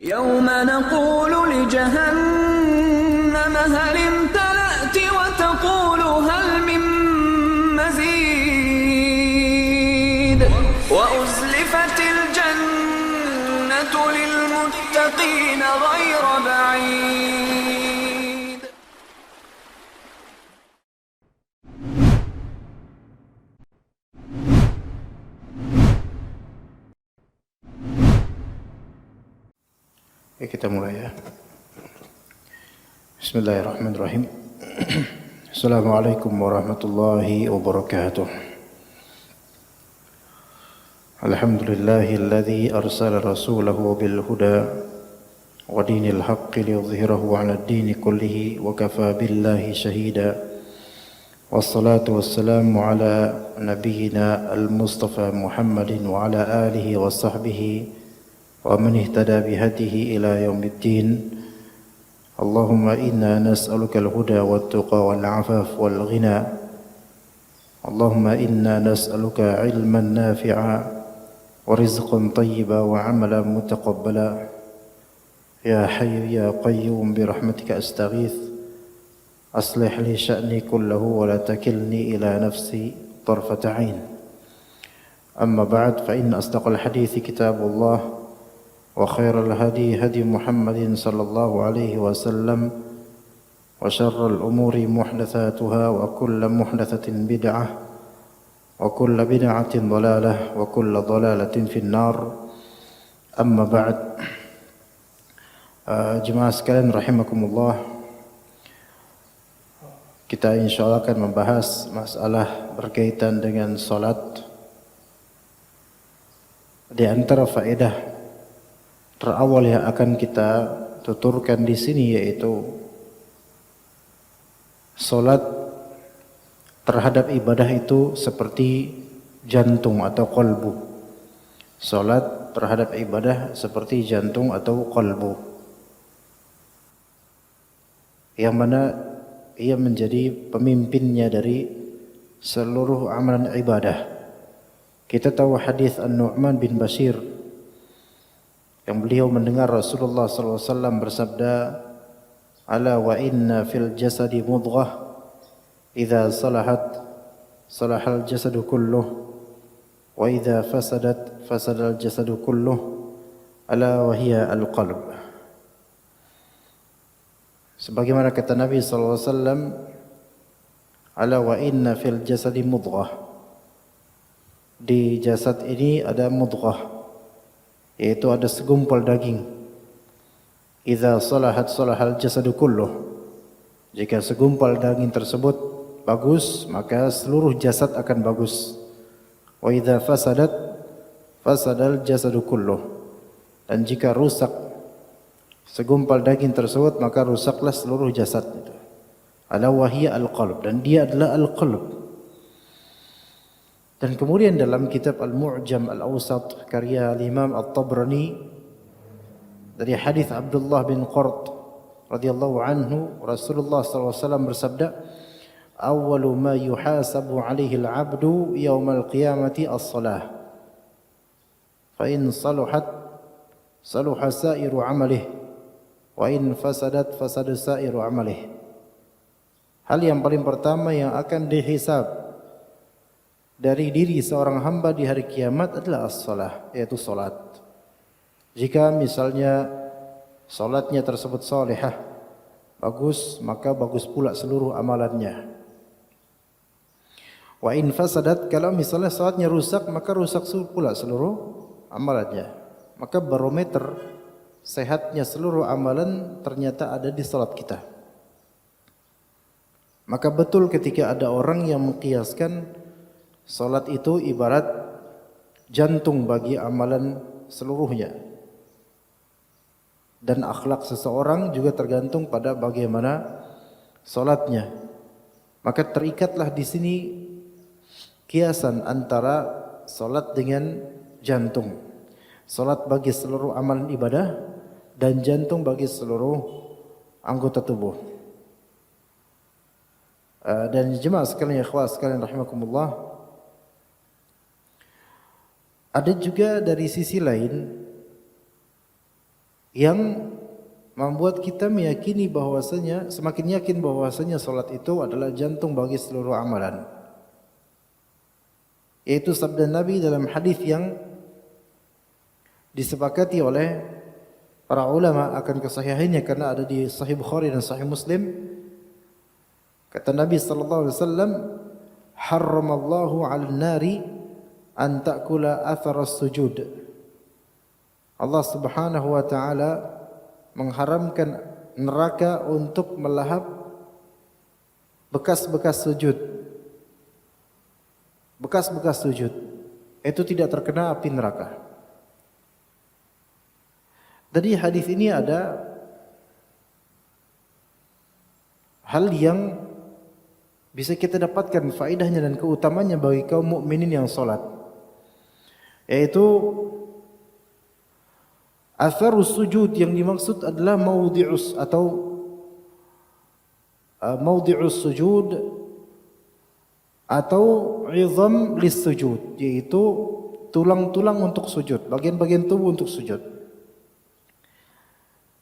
يوم نقول لجهنم هل امتلأت وتقول هل من مزيد وأزلفت الجنة للمتقين غير بعيد. Kita mulai ya. Bismillahirrahmanirrahim. Assalamualaikum warahmatullahi wabarakatuh. Alhamdulillahilladzi arsala rasulahu bil huda wa dinil haqqi liyudhhirahu 'ala ad-dini kullihi wa kafaa billahi shahida. Wassalatu wassalamu ala nabiyyina al-Mustafa Muhammadin wa ala alihi wa sahbihi ومن اهتدى بهديه إلى يوم الدين. اللهم إنا نسألك الهدى والتقى والعفاف والغنى. اللهم إنا نسألك علما نافعا ورزقا طيبا وعملا متقبلا. يا حي يا قيوم برحمتك أستغيث أصلح لي شأني كله ولا تكلني إلى نفسي طرفة عين. أما بعد فإن أصدق الحديث كتاب الله وخير الهدي هدي محمد صلى الله عليه وسلم وشر الأمور محدثاتها وكل محدثة بدعة وكل بدعة ضلالة وكل ضلالة في النار. أما بعد. Jemaah sekalian rahimakumullah, kita insyaallah akan membahas masalah berkaitan dengan salat. Di antara faedah terawal yang akan kita tuturkan di sini yaitu salat terhadap ibadah itu seperti jantung atau qalbu. Salat terhadap ibadah seperti jantung atau qalbu, yang mana ia menjadi pemimpinnya dari seluruh amalan ibadah. Kita tahu hadis An-Nu'man bin Bashir yang beliau mendengar Rasulullah SAW bersabda, "Ala wa inna fil jasadi mudghah, idza salahat salahal jasadu kulluh, wa idza fasadat fasadal jasadu kulluh, ala wa hiya al-qalb." Sebagaimana kata Nabi SAW, "Ala wa inna fil jasadi mudghah." Di jasad ini ada mudghah, yaitu ada segumpal daging. Idza salahat salahal jasadu kulluh. Jika segumpal daging tersebut bagus, maka seluruh jasad akan bagus. Wa idza fasadat fasadal jasadu kulluh. Dan jika rusak segumpal daging tersebut, maka rusaklah seluruh jasad itu. Ala wa hiya al-qalb, dan dia adalah al-qalb. Dan kemudian dalam kitab Al-Mu'jam Al-Awsat karya Imam At-Tabrani dari hadis Abdullah bin Qurt radhiyallahu anhu, Rasulullah SAW bersabda, "Awwalu ma yuhasabu 'alaihi al-'abdu yaumal qiyamati as-salah. Fa in saluhat saluha sa'iru 'amalihi wa in fasadat fasada sa'iru 'amalihi." Hal yang paling pertama yang akan dihisab dari diri seorang hamba di hari kiamat adalah as-salah, yaitu salat. Jika misalnya salatnya tersebut salihah, bagus, maka bagus pula seluruh amalannya. Wa in fasadat, kalau misalnya salatnya rusak, maka rusak pula seluruh amalannya. Maka barometer sehatnya seluruh amalan ternyata ada di salat kita. Maka betul ketika ada orang yang mengkiaskan salat itu ibarat jantung bagi amalan seluruhnya. Dan akhlak seseorang juga tergantung pada bagaimana salatnya. Maka terikatlah di sini kiasan antara salat dengan jantung. Salat bagi seluruh amalan ibadah dan jantung bagi seluruh anggota tubuh. Dan jemaah sekalian, ikhwah sekalian rahimakumullah, ada juga dari sisi lain yang membuat kita meyakini bahwasanya, semakin yakin bahwasanya salat itu adalah jantung bagi seluruh amalan. Yaitu sabda Nabi dalam hadis yang disepakati oleh para ulama akan kesahihannya karena ada di Sahih Bukhari dan Sahih Muslim. Kata Nabi sallallahu alaihi wasallam, "Harramallahu 'alan nari an ta'kula athar as-sujud." Allah Subhanahu wa taala mengharamkan neraka untuk melahap bekas-bekas sujud. Bekas-bekas sujud itu tidak terkena api neraka. Dari hadis ini ada hal yang bisa kita dapatkan faedahnya dan keutamanya bagi kaum mukminin yang salat, yaitu atharus sujud. Yang dimaksud adalah maudhi'us atau maudhi'us sujud atau izam lis sujud, yaitu tulang-tulang untuk sujud, bagian-bagian tubuh untuk sujud.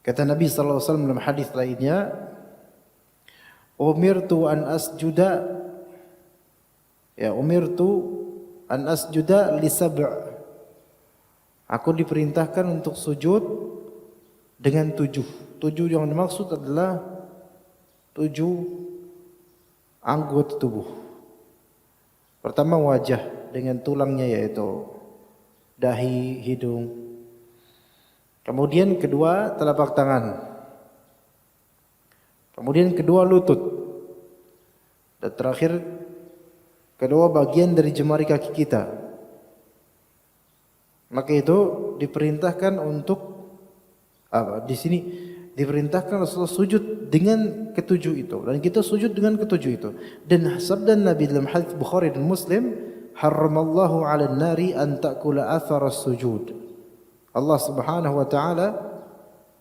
Kata Nabi sallallahu alaihi wasallam dalam hadis lainnya, umirtu an asjuda li sab'. Aku diperintahkan untuk sujud dengan 7. 7 yang dimaksud adalah 7 anggota tubuh. Pertama wajah dengan tulangnya, yaitu dahi, hidung. Kemudian kedua telapak tangan. Kemudian kedua lutut. Dan terakhir kedua bagian dari jemari kaki kita. Maka itu diperintahkan untuk di sini diperintahkan Rasulullah sujud dengan ketujuh itu, dan kita sujud dengan ketujuh itu. Dan sabda Nabi dalam hadis Bukhari dan Muslim, "Harramallahu 'alan nari an ta'kula athar as-sujud." Allah Subhanahu wa taala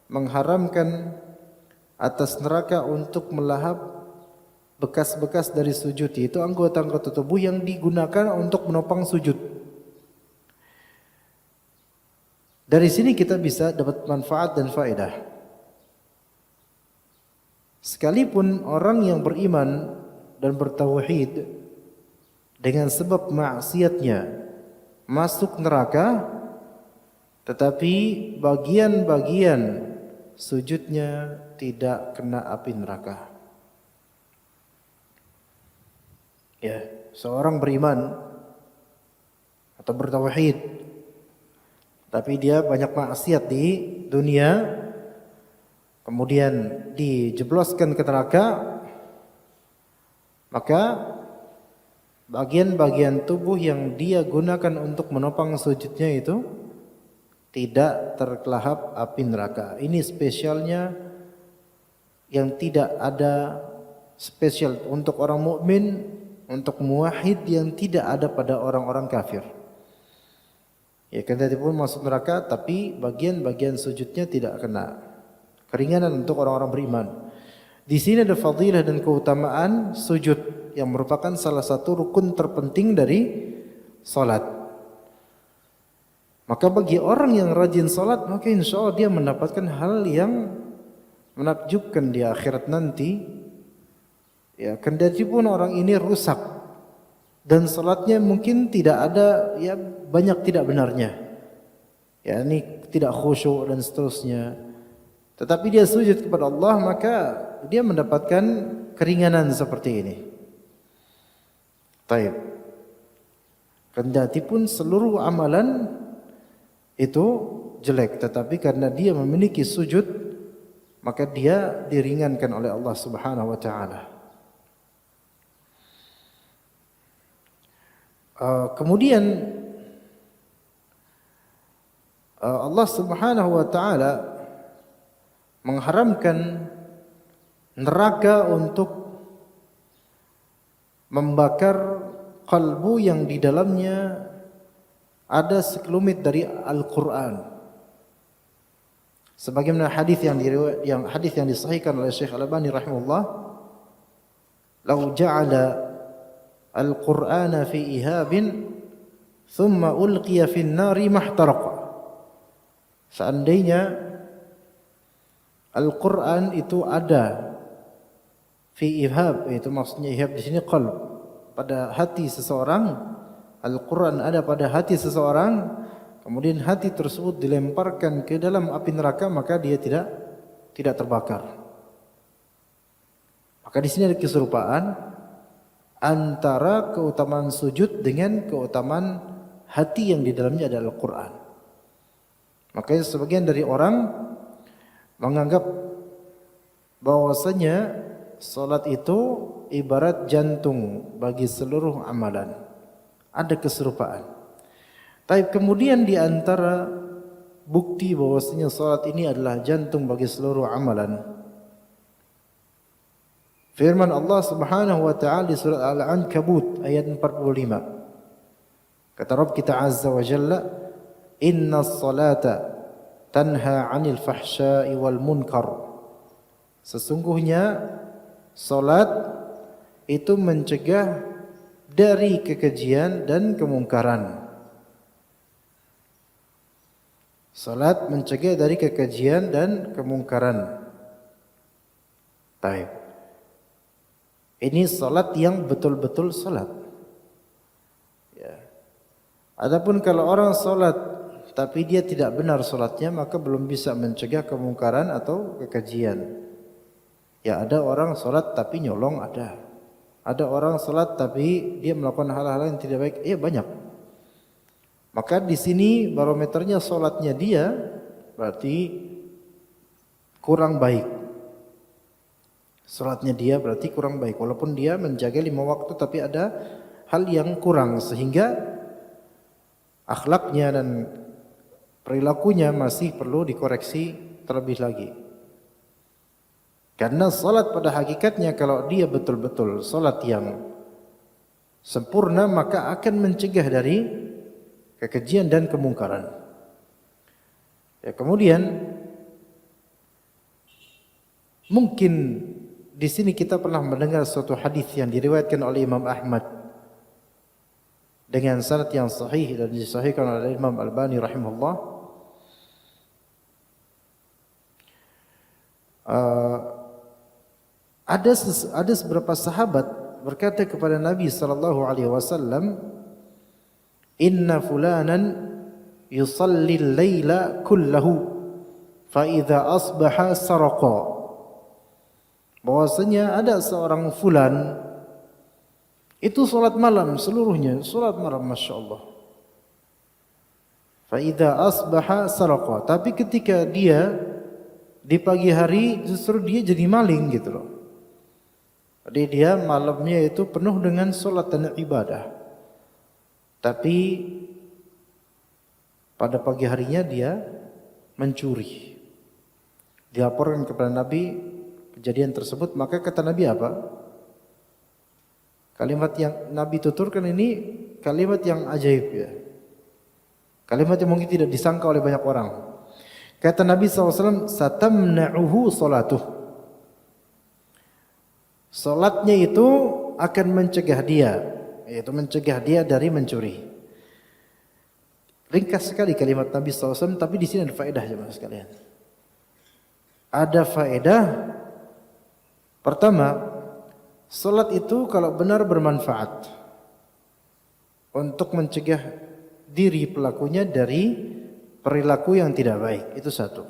mengharamkan atas neraka untuk melahap bekas-bekas dari sujud, yaitu anggota-anggota tubuh yang digunakan untuk menopang sujud. Dari sini kita bisa dapat manfaat dan faedah. Sekalipun orang yang beriman dan bertauhid dengan sebab maksiatnya masuk neraka, tetapi bagian-bagian sujudnya tidak kena api neraka. Ya, seorang beriman atau bertauhid, tapi dia banyak maksiat di dunia, kemudian dijebloskan ke neraka, maka bagian-bagian tubuh yang dia gunakan untuk menopang sujudnya itu tidak terkelahap api neraka. Ini spesialnya yang tidak ada spesial untuk orang mukmin, untuk muwahhid yang tidak ada pada orang-orang kafir. Ya, kendati pun masuk neraka, tapi bagian-bagian sujudnya tidak kena. Keringanan untuk orang-orang beriman. Di sini ada fadilah dan keutamaan sujud yang merupakan salah satu rukun terpenting dari salat. Maka bagi orang yang rajin salat, maka insya Allah dia mendapatkan hal yang menakjubkan di akhirat nanti. Ya, kendati pun orang ini rusak dan salatnya mungkin tidak ada, ya banyak tidak benarnya. Ya, ini tidak khusyuk dan seterusnya. Tetapi dia sujud kepada Allah, maka dia mendapatkan keringanan seperti ini. Taib. Kendati pun seluruh amalan itu jelek, tetapi karena dia memiliki sujud, maka dia diringankan oleh Allah Subhanahu wa taala. Kemudian Allah Subhanahu wa taala mengharamkan neraka untuk membakar kalbu yang di dalamnya ada sekelumit dari Al-Quran. Sebagaimana hadis yang disahihkan oleh Syekh Al-Albani rahimahullah, "Lau ja'ala al-Qur'ana fi ihabin thumma ulqiya fin nari mahtaraqa." Seandainya Al-Quran itu ada fi ihab, itu maksudnya ihab di sini qalb, pada hati seseorang. Al-Quran ada pada hati seseorang, kemudian hati tersebut dilemparkan ke dalam api neraka, maka dia tidak terbakar. Maka di sini ada keserupaan antara keutamaan sujud dengan keutamaan hati yang di dalamnya ada Al-Quran. Makanya sebagian dari orang menganggap bahwasanya salat itu ibarat jantung bagi seluruh amalan. Ada keserupaan. Tapi kemudian di antara bukti bahwasanya salat ini adalah jantung bagi seluruh amalan, firman Allah Subhanahu wa taala di surat Al-Ankabut ayat 45. Kata Rabb kita Azza wa Jalla, "Innas salata tanha 'anil fahsya'i wal munkar." Sesungguhnya salat itu mencegah dari kekejian dan kemungkaran. Salat mencegah dari kekejian dan kemungkaran. Baik. Ini salat yang betul-betul salat. Ya. Adapun kalau orang salat tapi dia tidak benar salatnya, maka belum bisa mencegah kemungkaran atau kekejian. Ya, ada orang salat tapi nyolong, ada. Ada orang salat tapi dia melakukan hal-hal yang tidak baik, banyak. Maka di sini barometernya salatnya dia berarti kurang baik. Salatnya dia berarti kurang baik, walaupun dia menjaga 5 waktu tapi ada hal yang kurang sehingga akhlaknya dan perilakunya masih perlu dikoreksi terlebih lagi. Karena salat pada hakikatnya kalau dia betul-betul salat yang sempurna, maka akan mencegah dari kekejian dan kemungkaran. Ya, kemudian mungkin di sini kita pernah mendengar suatu hadis yang diriwayatkan oleh Imam Ahmad dengan sanad yang sahih dan disahihkan oleh Imam Albani rahimahullah. Ada beberapa sahabat berkata kepada Nabi sallallahu alaihi wasallam, "Inna fulanan yusalli al-laila kullahu fa idza asbaha saraqa." Bahwasanya ada seorang fulan itu salat malam seluruhnya, salat malam, masyaallah. Fa idza asbaha saraqa, tapi ketika dia di pagi hari justru dia jadi maling gitu loh. Jadi dia malamnya itu penuh dengan salat dan ibadah. Tapi pada pagi harinya dia mencuri. Dilaporkan kepada Nabi kejadian tersebut, maka kata Nabi apa? Kalimat yang Nabi tuturkan ini kalimat yang ajaib ya. Kalimat yang mungkin tidak disangka oleh banyak orang. Kata Nabi SAW, "Satamna'uhu salatuh." Salatnya itu akan mencegah dia, yaitu mencegah dia dari mencuri. Ringkas sekali kalimat Nabi SAW, tapi di sini ada faedah jemaah sekalian. Ada faedah. Pertama, salat itu kalau benar bermanfaat untuk mencegah diri pelakunya dari perilaku yang tidak baik. Itu satu.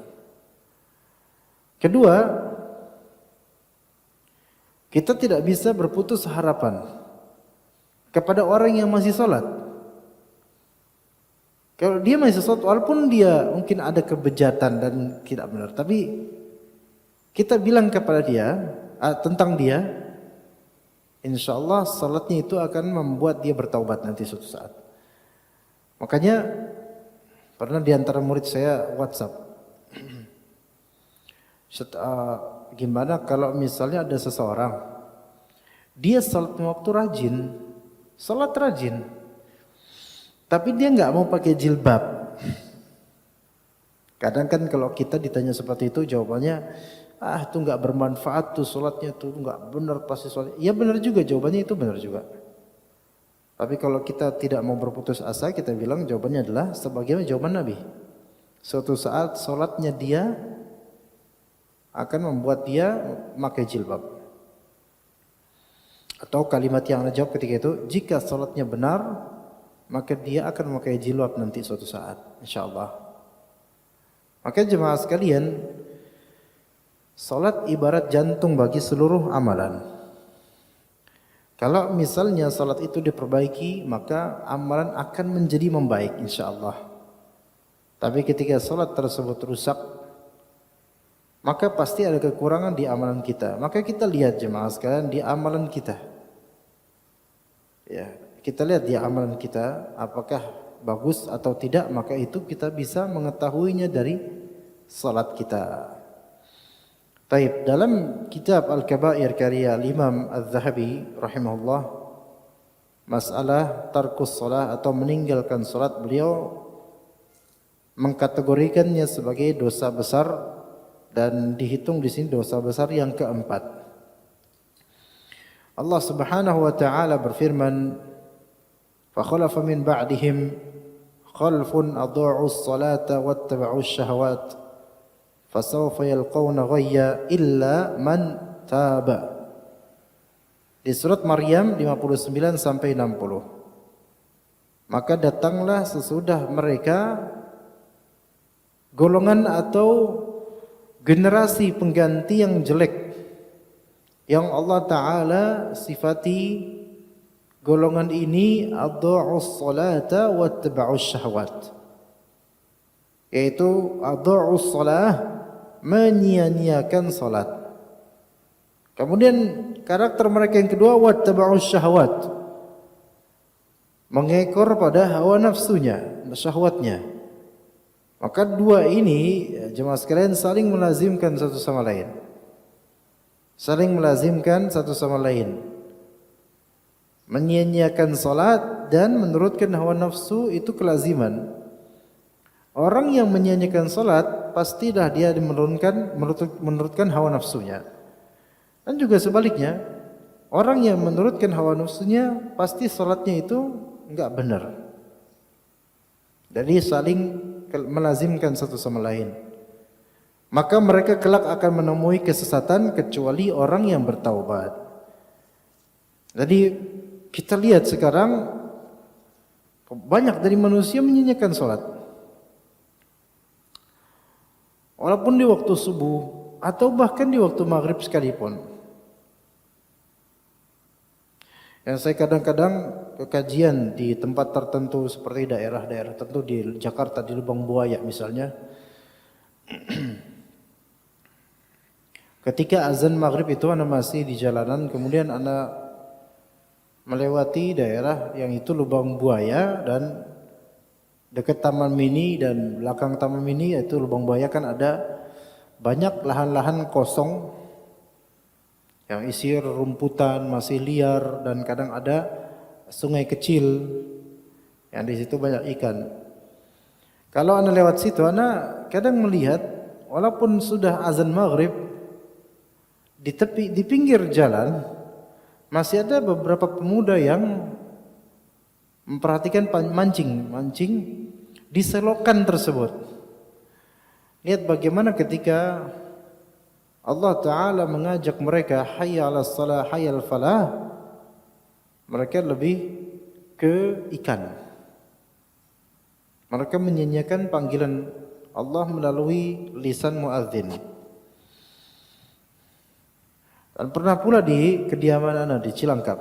Kedua, kita tidak bisa berputus harapan kepada orang yang masih salat. Kalau dia masih salat, walaupun dia mungkin ada kebejatan dan tidak benar, tapi kita bilang kepada dia tentang dia, insya Allah salatnya itu akan membuat dia bertaubat nanti suatu saat. Makanya pernah di antara murid saya WhatsApp, gimana kalau misalnya ada seseorang dia salat waktu rajin, salat rajin, tapi dia nggak mau pakai jilbab. Kadang kan kalau kita ditanya seperti itu jawabannya, itu nggak bermanfaat tuh salatnya tuh, nggak benar pasti salat. Ya benar juga, jawabannya itu benar juga. Tapi kalau kita tidak mau berputus asa, kita bilang jawabannya adalah sebagaimana jawaban Nabi. Suatu saat salatnya dia akan membuat dia memakai jilbab. Atau kalimat yang Anda jawab ketika itu, jika salatnya benar, maka dia akan memakai jilbab nanti suatu saat, insyaallah. Maka jemaah sekalian, salat ibarat jantung bagi seluruh amalan. Kalau misalnya salat itu diperbaiki, maka amalan akan menjadi membaik insyaallah. Tapi ketika salat tersebut rusak, maka pasti ada kekurangan di amalan kita. Maka kita lihat jemaah sekalian di amalan kita. Ya, kita lihat di amalan kita apakah bagus atau tidak, maka itu kita bisa mengetahuinya dari salat kita. Taib, dalam kitab Al-Kabair karya Imam Az-Zahabi rahimahullah, masalah tarkus salat atau meninggalkan salat, beliau mengkategorikannya sebagai dosa besar dan dihitung di sini dosa besar yang keempat. Allah Subhanahu wa taala berfirman, "Fa khalafa min ba'dihim khalfun adha'u as-salata wattaba'u asy-syahawat." Fasawfa yalqawna ghayya illa man taba. Di surat Maryam 59 sampai 60. Maka datanglah sesudah mereka golongan atau generasi pengganti yang jelek yang Allah Ta'ala sifati golongan ini adha'us salata wattaba'us syahwat, yaitu adha'us salah, menyia-nyiakan salat. Kemudian karakter mereka yang kedua, wattaba'us syahwat, mengekor pada hawa nafsunya, syahwatnya. Maka dua ini jemaah sekalian saling melazimkan satu sama lain. Saling melazimkan satu sama lain. Menyia-nyiakan salat dan menurutkan hawa nafsu itu kelaziman. Orang yang menyia-nyiakan salat pastilah dia menurutkan hawa nafsunya. Dan juga sebaliknya, orang yang menurutkan hawa nafsunya pasti salatnya itu enggak benar. Jadi saling melazimkan satu sama lain. Maka mereka kelak akan menemui kesesatan kecuali orang yang bertaubat. Jadi kita lihat sekarang banyak dari manusia menyia-nyiakan salat. Walaupun di waktu subuh atau bahkan di waktu maghrib sekalipun. Yang saya kadang-kadang ke kajian di tempat tertentu seperti daerah-daerah tertentu di Jakarta, di Lubang Buaya misalnya. Ketika azan maghrib itu anak masih di jalanan, kemudian anak melewati daerah yang itu Lubang Buaya dan dekat Taman Mini dan belakang Taman Mini yaitu Lubang Buaya kan ada banyak lahan-lahan kosong yang isi rumputan masih liar dan kadang ada sungai kecil yang di situ banyak ikan. Kalau anda lewat situ, anda kadang melihat walaupun sudah azan maghrib di pinggir jalan masih ada beberapa pemuda yang memperhatikan mancing di selokan tersebut. Lihat bagaimana ketika Allah Ta'ala mengajak mereka hayya 'alas salah hayya 'alal falah, mereka lebih ke ikan. Mereka menyanyikan panggilan Allah melalui lisan muadzin. Dan pernah pula di kediaman anak di Cilangkap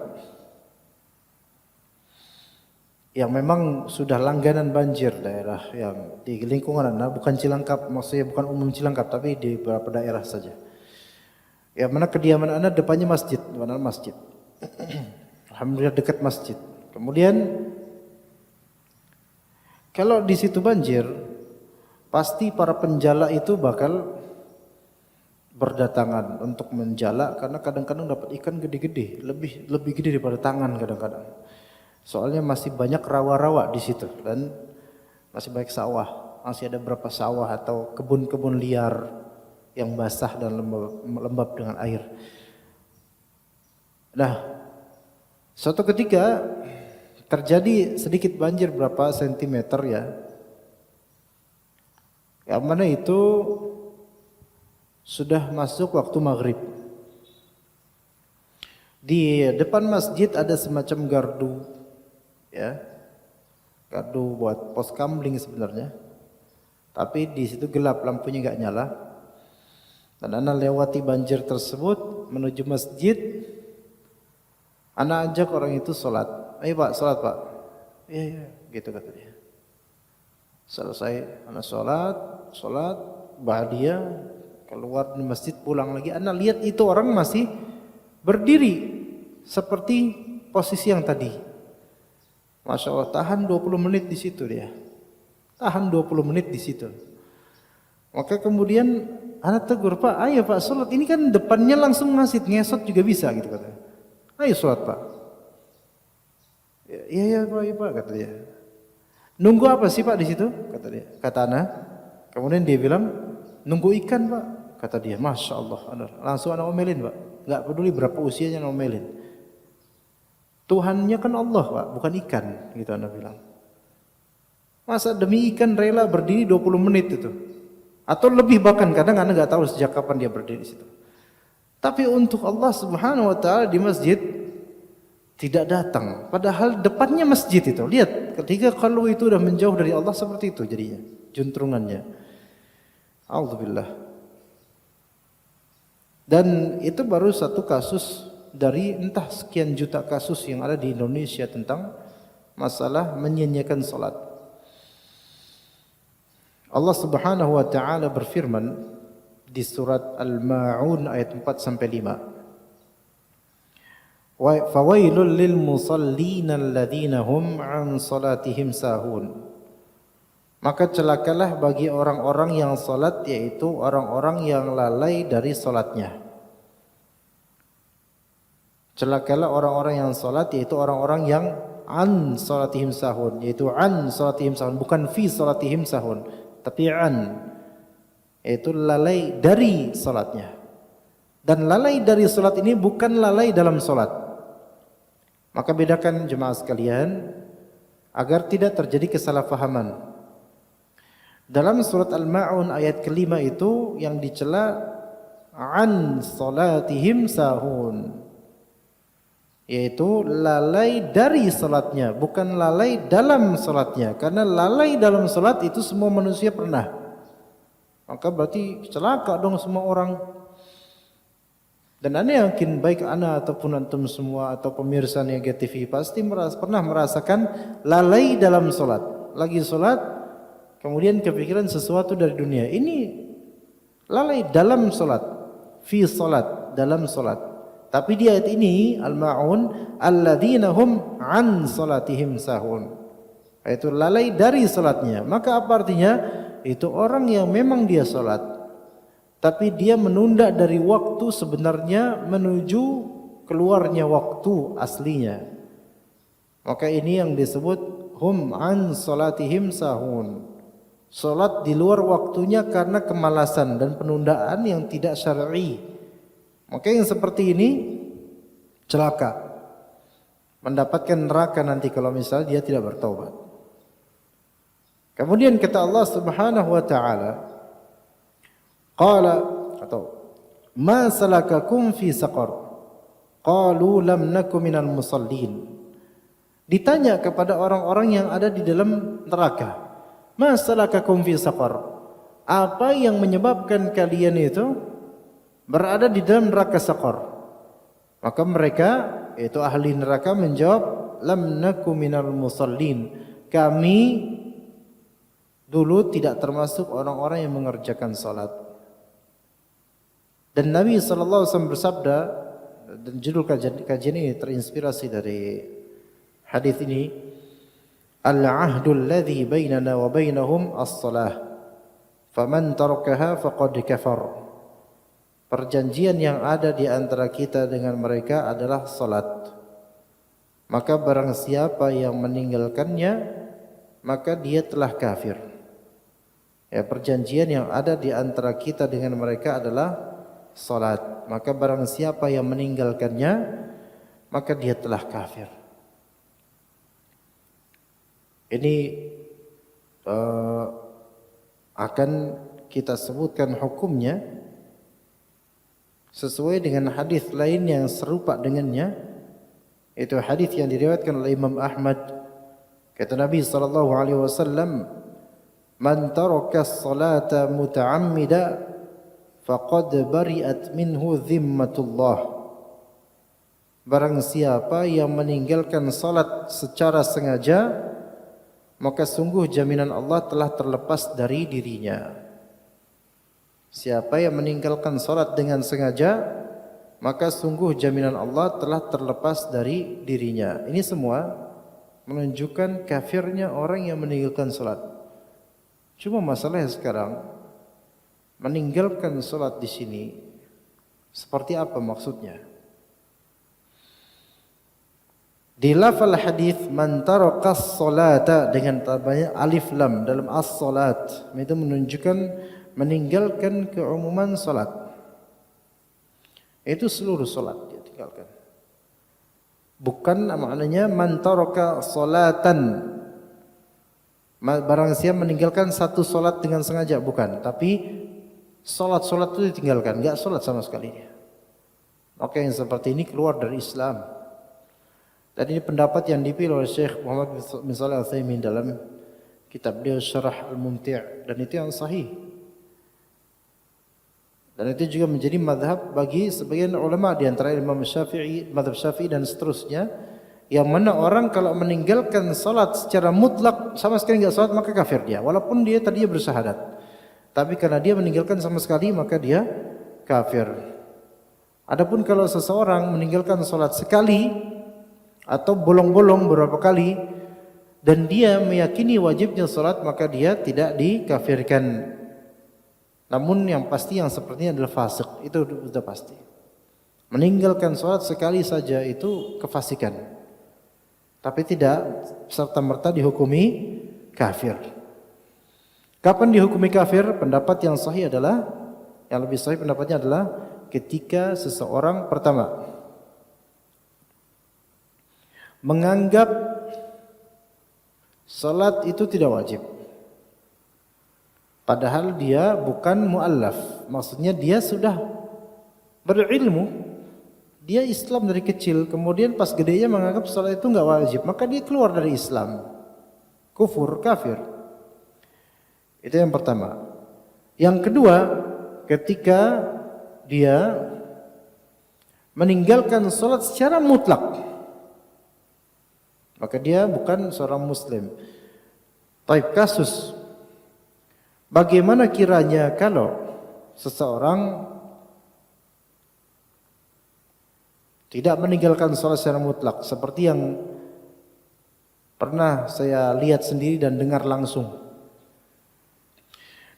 yang memang sudah langganan banjir daerah yang di lingkungan anak, bukan Cilangkap, maksudnya bukan umum Cilangkap tapi di beberapa daerah saja. Yang mana kediaman anak depannya masjid, depan masjid. Alhamdulillah dekat masjid. Kemudian kalau di situ banjir, pasti para penjala itu bakal berdatangan untuk menjala karena kadang-kadang dapat ikan gede-gede, lebih gede daripada tangan kadang-kadang. Soalnya masih banyak rawa-rawa di situ dan masih banyak sawah, masih ada beberapa sawah atau kebun-kebun liar yang basah dan lembab dengan air. Nah, suatu ketika terjadi sedikit banjir berapa sentimeter ya. Yang mana itu sudah masuk waktu maghrib. Di depan masjid ada semacam gardu, ya, gardu buat pos kamling sebenarnya. Tapi di situ gelap, lampunya nggak nyala. Dan ana lewati banjir tersebut menuju masjid. Ana ajak orang itu sholat. Ayo pak, sholat pak. Iya, iya, gitu kata dia. Selesai, ana sholat, bahagia, keluar di masjid, pulang lagi. Ana lihat itu orang masih berdiri seperti posisi yang tadi. Masya Allah, tahan 20 menit di situ dia. Tahan 20 menit di situ. Maka kemudian anak tegur, Pak, ayo Pak sholat. Ini kan depannya langsung masjid, ngesot juga bisa gitu kata. Ayo sholat Pak. Iya Pak, iya Pak kata dia. Nunggu apa sih Pak di situ? Kata dia. Kata anak. Kemudian dia bilang, nunggu ikan Pak. Kata dia, Masya Allah. Langsung anak omelin Pak. Gak peduli berapa usianya omelin. Tuhannya kan Allah Pak, bukan ikan. Gitu anak bilang. Masa demi ikan rela berdiri 20 menit itu? Atau lebih bahkan kadang anak gak tahu sejak kapan dia berdiri di situ. Tapi untuk Allah Subhanahu wa taala di masjid tidak datang. Padahal depannya masjid itu. Lihat, ketika kalau itu udah menjauh dari Allah seperti itu jadinya, juntrungannya. Alhamdulillah. Dan itu baru satu kasus dari entah sekian juta kasus yang ada di Indonesia tentang masalah menyia-nyiakan salat. Allah Subhanahu wa taala berfirman di surat Al-Ma'un ayat 4 sampai 5. Wa fawailul lil musallin alladzina hum an salatihim sahun. Maka celakalah bagi orang-orang yang salat, yaitu orang-orang yang lalai dari salatnya. Celakalah orang-orang yang salat, yaitu orang-orang yang an salatihim sahun, yaitu an salatihim sahun, bukan fi salatihim sahun, tapi an, yaitu lalai dari salatnya. Dan lalai dari salat ini bukan lalai dalam salat. Maka bedakan jemaah sekalian agar tidak terjadi kesalahpahaman. Dalam surat Al-Ma'un ayat kelima itu yang dicela an salatihim sahun, yaitu lalai dari salatnya, bukan lalai dalam salatnya. Karena lalai dalam salat itu semua manusia pernah. Maka berarti celaka dong semua orang. Dan ana yakin baik ana ataupun antum semua atau pemirsa Niaga TV pasti pernah merasakan lalai dalam salat. Lagi salat kemudian kepikiran sesuatu dari dunia. Ini lalai dalam salat, fi salat, dalam salat. Tapi di ayat ini Al-Ma'un alladzina hum an salatihim sahun, yaitu lalai dari salatnya. Maka apa artinya? Itu orang yang memang dia salat, tapi dia menunda dari waktu sebenarnya menuju keluarnya waktu aslinya. Maka ini yang disebut hum an salatihim sahun. Salat di luar waktunya karena kemalasan dan penundaan yang tidak syar'i. Maka yang seperti ini celaka, mendapatkan neraka nanti kalau misalnya dia tidak bertaubat. Kemudian kata Allah Subhanahu wa taala, qala atau ma salakakum fi saqar? Qalu lam naku minal musallin. Ditanya kepada orang-orang yang ada di dalam neraka, ma salakakum fi saqar? Apa yang menyebabkan kalian itu berada di dalam neraka saqar? Maka mereka, yaitu ahli neraka, menjawab, lam naku minal musallin. Kami dulu tidak termasuk orang-orang yang mengerjakan salat. Dan Nabi SAW bersabda, dan judul kajian ini terinspirasi dari hadis ini, al-ahdul ladzi bainana wa bainahum as-salah, faman tarakaha faqad kafar. Perjanjian yang ada di antara kita dengan mereka adalah salat. Maka barang siapa yang meninggalkannya, maka dia telah kafir. Ya, perjanjian yang ada di antara kita dengan mereka adalah salat. Maka barang siapa yang meninggalkannya, maka dia telah kafir. Ini akan kita sebutkan hukumnya sesuai dengan hadis lain yang serupa dengannya, itu hadis yang diriwayatkan oleh Imam Ahmad. Kata Nabi sallallahu alaihi wasallam, "Man taraka as-salata muta'ammida faqad bari'at minhu dhimmatullah." Barang siapa yang meninggalkan salat secara sengaja, maka sungguh jaminan Allah telah terlepas dari dirinya. Siapa yang meninggalkan salat dengan sengaja, maka sungguh jaminan Allah telah terlepas dari dirinya. Ini semua menunjukkan kafirnya orang yang meninggalkan salat. Cuma masalahnya sekarang, meninggalkan salat di sini seperti apa maksudnya? Di lafal hadis man taraka as-salata dengan tambahnya alif lam dalam as-salat, itu menunjukkan meninggalkan keumuman salat. Itu seluruh salat dia tinggalkan. Bukan maknanya man taraka salatan, barang siapa meninggalkan satu salat dengan sengaja, bukan. Tapi salat-salat itu ditinggalkan, enggak salat sama sekali dia. Maka yang seperti ini keluar dari Islam. Dan ini pendapat yang dipilih oleh Syekh Muhammad bin Shalih Al-Utsaimin dalam kitab dia Syarah Al-Mumti', dan itu yang sahih. Dan itu juga menjadi madhab bagi sebagian ulama, di antara Imam Syafi'i, madhab Syafi'i dan seterusnya, yang mana orang kalau meninggalkan salat secara mutlak sama sekali enggak salat maka kafir dia, walaupun dia tadinya bersyahadat. Tapi karena dia meninggalkan sama sekali maka dia kafir. Adapun kalau seseorang meninggalkan salat sekali atau bolong-bolong beberapa kali dan dia meyakini wajibnya salat, maka dia tidak dikafirkan. Namun yang pasti yang sepertinya adalah fasik, itu sudah pasti. Meninggalkan salat sekali saja itu kefasikan, tapi tidak serta-merta dihukumi kafir. Kapan dihukumi kafir? Pendapat yang sahih adalah, yang lebih sahih pendapatnya adalah ketika seseorang pertama menganggap salat itu tidak wajib, padahal dia bukan mu'allaf. Maksudnya dia sudah berilmu, dia Islam dari kecil, kemudian pas gedenya menganggap salat itu enggak wajib, maka dia keluar dari Islam, kufur, kafir. Itu yang pertama. Yang kedua, ketika dia meninggalkan salat secara mutlak, maka dia bukan seorang muslim. Taib kasus, bagaimana kiranya kalau seseorang tidak meninggalkan salat secara mutlak, seperti yang pernah saya lihat sendiri dan dengar langsung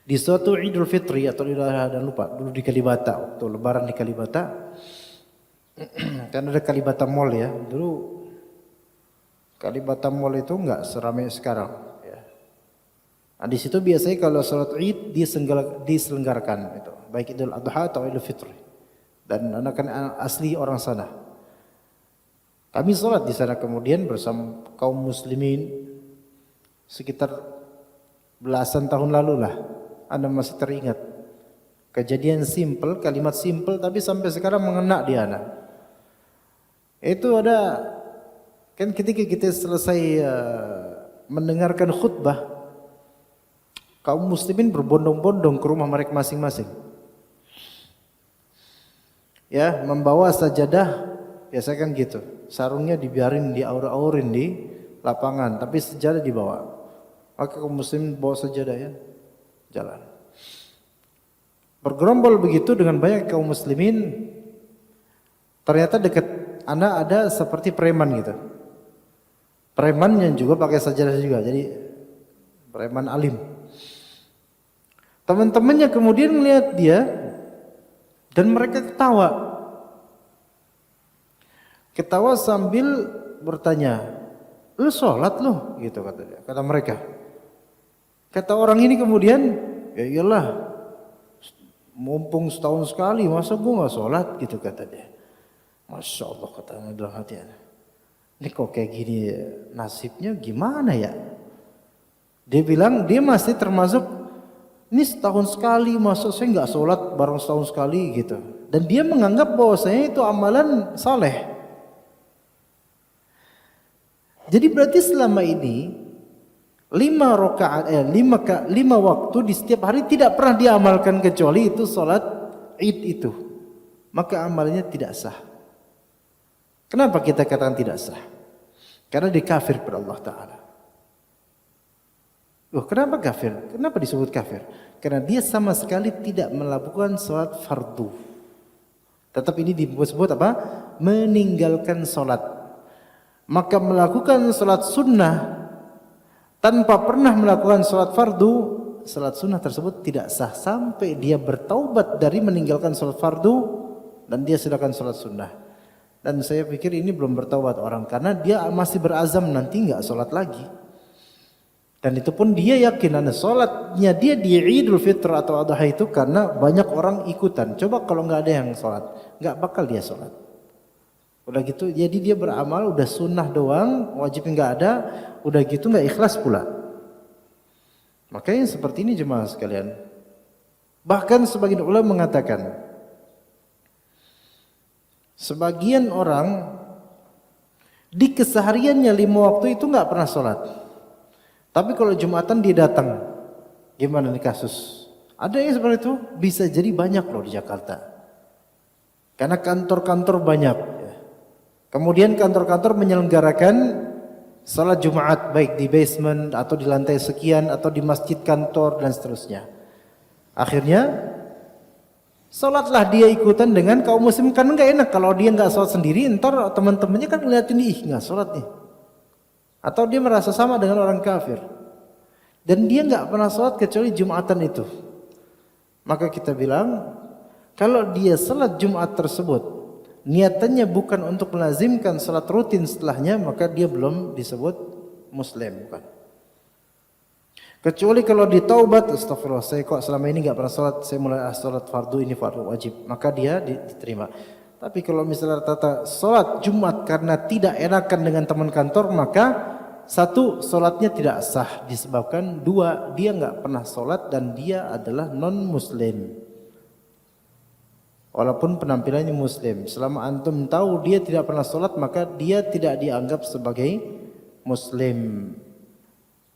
di suatu Idul Fitri atau Idul Adha, dan lupa, dulu di Kalibata, waktu lebaran di Kalibata. Kan ada Kalibata Mall ya, dulu Kalibata Mall itu enggak seramai sekarang ya. Nah, di situ biasanya kalau salat Id diselenggarakan itu, baik Idul Adha atau Idul Fitri. Dan anak kan asli orang sana. Kami salat di sana kemudian bersama kaum muslimin sekitar belasan tahun lalu lah. Anda masih teringat kejadian simple, kalimat simple tapi sampai sekarang mengena di anak. Itu ada kan ketika kita selesai mendengarkan khutbah, kaum muslimin berbondong-bondong ke rumah mereka masing-masing. Ya, membawa sajadah, biasa kan gitu. Sarungnya dibiarin diaur-aurin di lapangan, tapi sajadah dibawa. Maka kaum muslimin bawa sajadah ya, jalan. Bergerombol begitu dengan banyak kaum muslimin. Ternyata dekat anak ada seperti preman gitu. Preman yang juga pakai sajadah juga, jadi preman alim. Teman-temannya kemudian melihat dia dan mereka ketawa. Ketawa sambil bertanya, "Lu sholat lu?" gitu kata dia, kata mereka. Kata orang ini kemudian, "Ya iyalah, mumpung setahun sekali, masa gua nggak sholat?" gitu kata dia. Masya Allah, katanya dalam hatinya, ini kok kayak gini nasibnya gimana ya? Dia bilang dia masih termasuk, Ini setahun sekali, masa saya nggak sholat bareng setahun sekali gitu. Dan dia menganggap bahwasanya itu amalan saleh. Jadi berarti selama ini 5 waktu di setiap hari tidak pernah diamalkan kecuali itu sholat Id itu. Maka amalnya tidak sah. Kenapa kita katakan tidak sah? Karena dia kafir kepada Allah Ta'ala. Kenapa kafir? Kenapa disebut kafir? Karena dia sama sekali tidak melakukan sholat fardu. Tetap ini disebut apa? Meninggalkan sholat. Maka melakukan sholat sunnah tanpa pernah melakukan sholat fardu, sholat sunnah tersebut tidak sah sampai dia bertaubat dari meninggalkan sholat fardu dan dia silakan sholat sunnah. Dan saya pikir ini belum bertaubat orang karena dia masih berazam nanti nggak sholat lagi. Dan itu pun dia yakin karena sholatnya dia di Idul Fitr atau Adha itu karena banyak orang ikutan. Coba kalau nggak ada yang sholat, nggak bakal dia sholat. Udah gitu, jadi dia beramal udah sunnah doang, wajib nggak ada, udah gitu nggak ikhlas pula. Makanya seperti ini jemaah sekalian. Bahkan sebagian ulama mengatakan, sebagian orang di kesehariannya 5 waktu itu nggak pernah sholat. Tapi kalau Jumatan dia datang, gimana nih kasus? Ada yang seperti itu? Bisa jadi banyak loh di Jakarta. Karena kantor-kantor banyak. Kemudian kantor-kantor menyelenggarakan salat Jumat baik di basement atau di lantai sekian atau di masjid kantor dan seterusnya. Akhirnya salatlah dia ikutan dengan kaum muslim karena nggak enak kalau dia nggak salat sendiri, ntar teman-temannya kan ngeliatin ih nggak salat nih. Atau dia merasa sama dengan orang kafir. Dan dia nggak pernah sholat kecuali Jumatan itu. Maka kita bilang, kalau dia sholat Jumat tersebut, niatannya bukan untuk melazimkan sholat rutin setelahnya, maka dia belum disebut Muslim. Bukan. Kecuali kalau ditaubat, astagfirullah, saya kok selama ini nggak pernah sholat, saya mulai sholat fardu, ini fardu wajib. Maka dia diterima. Tapi kalau misalnya rata-rata sholat Jumat karena tidak enakan dengan teman kantor, maka 1, sholatnya tidak sah disebabkan 2, dia nggak pernah sholat dan dia adalah non muslim. Walaupun penampilannya muslim, selama antum tahu dia tidak pernah sholat maka dia tidak dianggap sebagai muslim.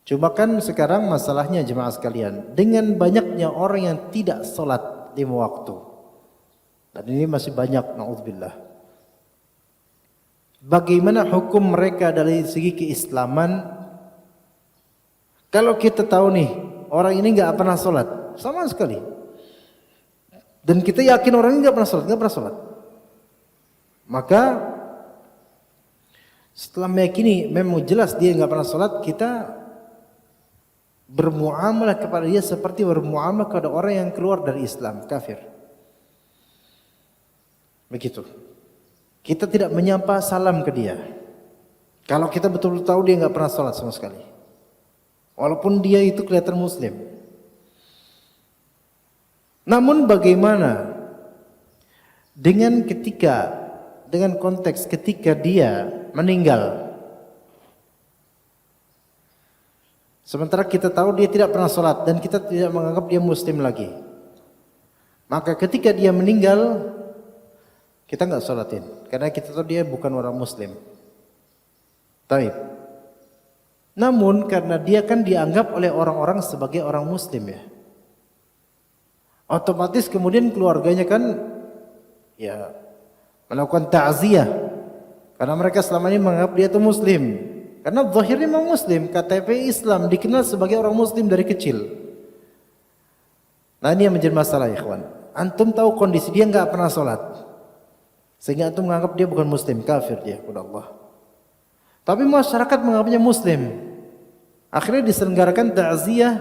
Cuma kan sekarang masalahnya jemaah sekalian, dengan banyaknya orang yang tidak sholat 5 waktu, dan ini masih banyak, na'udzubillah. Bagaimana hukum mereka dari segi keislaman? Kalau kita tahu nih orang ini nggak pernah sholat sama sekali, dan kita yakin orang ini nggak pernah sholat, maka setelah meyakini memang jelas dia nggak pernah sholat, kita bermuamalah kepada dia seperti bermuamalah kepada orang yang keluar dari Islam, kafir. Begitu. Kita tidak menyapa salam ke dia. Kalau kita betul-betul tahu dia nggak pernah sholat sama sekali, walaupun dia itu kelihatan muslim. Namun bagaimana dengan konteks ketika dia meninggal, sementara kita tahu dia tidak pernah sholat dan kita tidak menganggap dia muslim lagi, maka ketika dia meninggal kita nggak sholatin karena kita tahu dia bukan orang muslim. Taib. Namun karena dia kan dianggap oleh orang-orang sebagai orang muslim ya, otomatis kemudian keluarganya kan ya melakukan ta'ziyah karena mereka selama ini menganggap dia itu muslim. Karena zahirnya memang muslim, KTP Islam, dikenal sebagai orang muslim dari kecil. Nah ini yang menjadi masalah ikhwan. Antum tahu kondisi dia nggak pernah sholat, sehingga antum menganggap dia bukan muslim, kafir dia kepada Allah. Tapi masyarakat menganggapnya muslim. Akhirnya diselenggarakan ta'ziyah,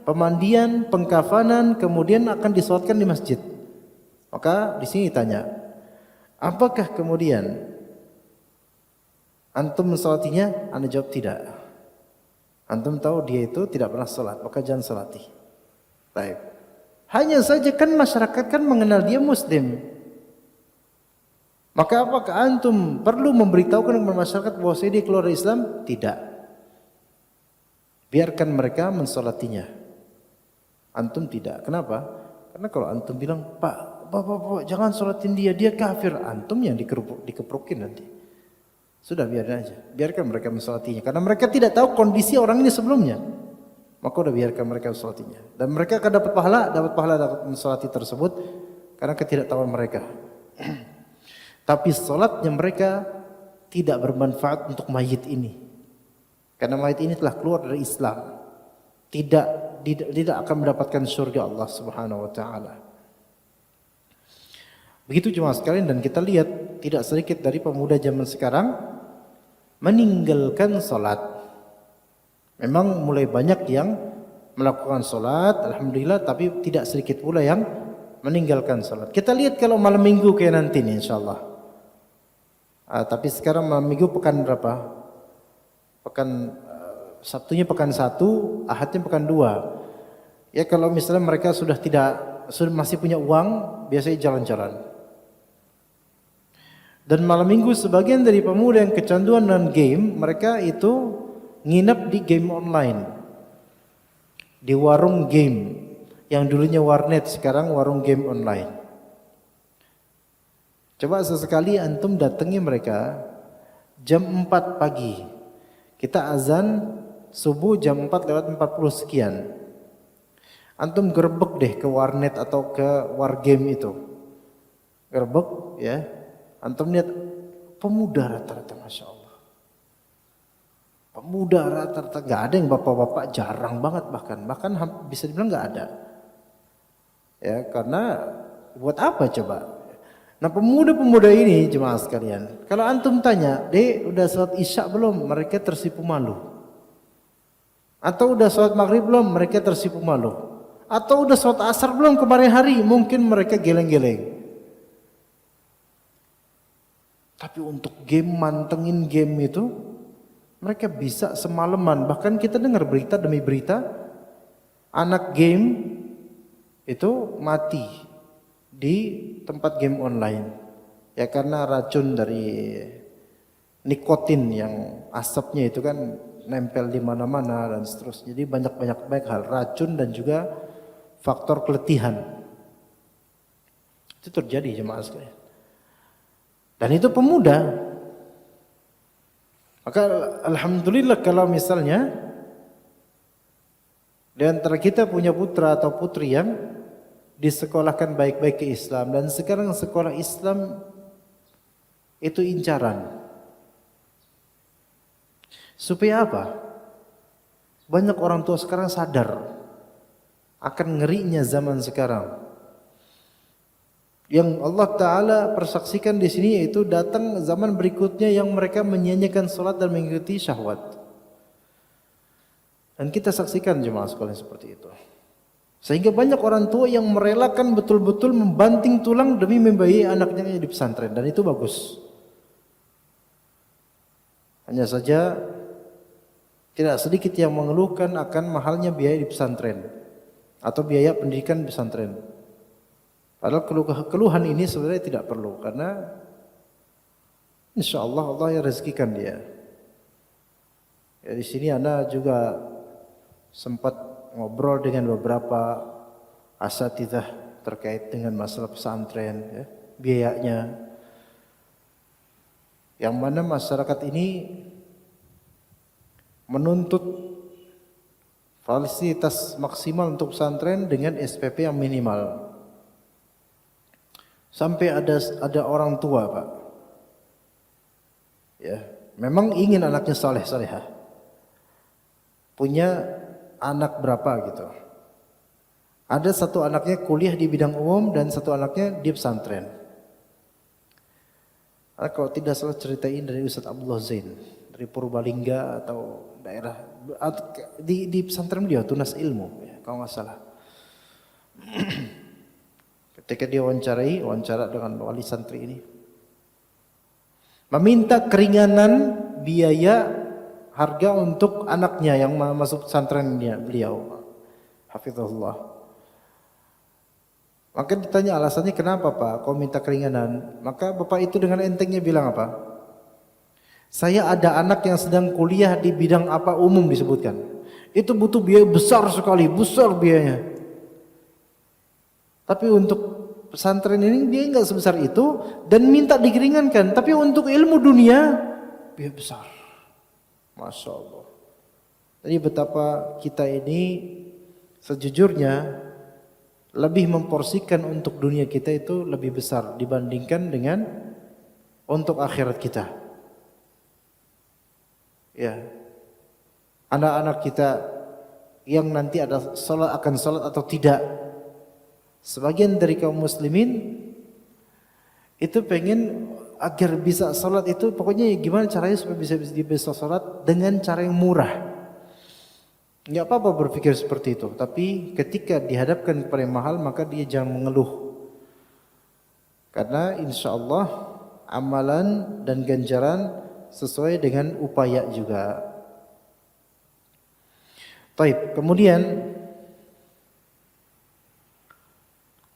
pemandian, pengkafanan, kemudian akan disolatkan di masjid. Maka di sini tanya, apakah kemudian antum mensolatinya? Anda jawab tidak. Antum tahu dia itu tidak pernah sholat, maka jangan sholati. Baik. Hanya saja kan masyarakat kan mengenal dia muslim. Maka apakah antum perlu memberitahukan kepada masyarakat bahwa dia keluar dari Islam? Tidak. Biarkan mereka mensolatinya. Antum tidak. Kenapa? Karena kalau antum bilang, Pak, Bapak, jangan sholatin dia kafir. Antum yang dikeprokin nanti. Sudah biarkan aja. Biarkan mereka mensolatinya. Karena mereka tidak tahu kondisi orang ini sebelumnya. Maka udah biarkan mereka mensolatinya. Dan mereka akan dapat pahala dapat mensolati tersebut. Karena ketidaktahuan mereka. Tapi sholatnya mereka tidak bermanfaat untuk mayit ini. Karena mayit ini telah keluar dari Islam. Tidak akan mendapatkan surga Allah Subhanahu wa taala. Begitu jemaah sekalian, dan kita lihat tidak sedikit dari pemuda zaman sekarang meninggalkan salat. Memang mulai banyak yang melakukan salat, alhamdulillah, tapi tidak sedikit pula yang meninggalkan salat. Kita lihat kalau malam minggu kayak nanti nih insyaallah. Tapi sekarang malam minggu pekan berapa? Sabtunya pekan 1, Ahadnya pekan 2. Ya kalau misalnya mereka sudah masih punya uang, biasanya jalan-jalan. Dan malam minggu sebagian dari pemuda yang kecanduan dengan game, mereka itu nginep di game online. Di warung game. Yang dulunya warnet, sekarang warung game online. Coba sesekali antum datangi mereka jam 4 pagi. Kita azan subuh jam 4:40 sekian. Antum gerbek deh ke warnet atau ke wargame itu. Gerbek ya. Antum lihat pemuda rata-rata, Masya Allah. Pemuda rata-rata, gak ada yang bapak-bapak, jarang banget bahkan bisa dibilang gak ada. Ya karena buat apa coba? Nah pemuda-pemuda ini jemaah sekalian, kalau antum tanya, Dek udah sholat isya belum? Mereka tersipu malu. Atau udah sholat maghrib belum? Mereka tersipu malu. Atau udah sholat asar belum kemarin hari? Mungkin mereka geleng-geleng. Tapi untuk game, mantengin game itu, mereka bisa semalaman. Bahkan kita dengar berita demi berita, anak game itu mati di tempat game online. Ya karena racun dari nikotin yang asapnya itu kan nempel di mana-mana dan seterusnya. Jadi banyak hal, racun dan juga faktor keletihan. Itu terjadi jemaah sekalian. Dan itu pemuda. Maka alhamdulillah kalau misalnya di antara kita punya putra atau putri yang disekolahkan baik-baik ke Islam, dan sekarang sekolah Islam itu incaran. Supaya apa? Banyak orang tua sekarang sadar akan ngerinya zaman sekarang. Yang Allah Ta'ala persaksikan di sini yaitu datang zaman berikutnya yang mereka menyia-nyiakan salat dan mengikuti syahwat. Dan kita saksikan jemaah sekalian seperti itu. Sehingga banyak orang tua yang merelakan betul-betul membanting tulang demi membiayai anaknya di pesantren, dan itu bagus. Hanya saja tidak sedikit yang mengeluhkan akan mahalnya biaya di pesantren atau biaya pendidikan di pesantren. Padahal keluhan ini sebenarnya tidak perlu, karena insya Allah Allah yang rezekikan dia. Ya, di sini Anda juga sempat ngobrol dengan beberapa asatidzah terkait dengan masalah pesantren, ya, biayanya. Yang mana masyarakat ini menuntut fasilitas maksimal untuk pesantren dengan SPP yang minimal. Sampai ada orang tua, Pak. Ya, memang ingin anaknya saleh-salehah. Punya anak berapa gitu. Ada satu anaknya kuliah di bidang umum dan satu anaknya di pesantren. Kalau tidak salah ceritain dari Ustaz Abdullah Zain dari Purbalingga atau daerah di pesantren dia Tunas Ilmu, ya, kalau nggak salah. Ketika dia wawancara dengan wali santri ini, meminta keringanan biaya harga untuk anaknya yang masuk pesantrennya beliau, hafizahullah. Maka ditanya alasannya kenapa Pak kau minta keringanan? Maka bapak itu dengan entengnya bilang apa? Saya ada anak yang sedang kuliah di bidang apa umum disebutkan. Itu butuh biaya besar sekali, besar biayanya. Tapi untuk pesantren ini dia nggak sebesar itu dan minta dikeringankan. Tapi untuk ilmu dunia dia besar. Masya Allah. Jadi betapa kita ini sejujurnya lebih memporsikan untuk dunia kita itu lebih besar dibandingkan dengan untuk akhirat kita. Ya, anak-anak kita yang nanti ada salat akan salat atau tidak. Sebagian dari kaum muslimin itu pengen agar bisa salat itu pokoknya gimana caranya supaya bisa salat dengan cara yang murah. Enggak apa-apa berpikir seperti itu, tapi ketika dihadapkan kepada yang mahal maka dia jangan mengeluh. Karena insya Allah amalan dan ganjaran sesuai dengan upaya juga. Baik, kemudian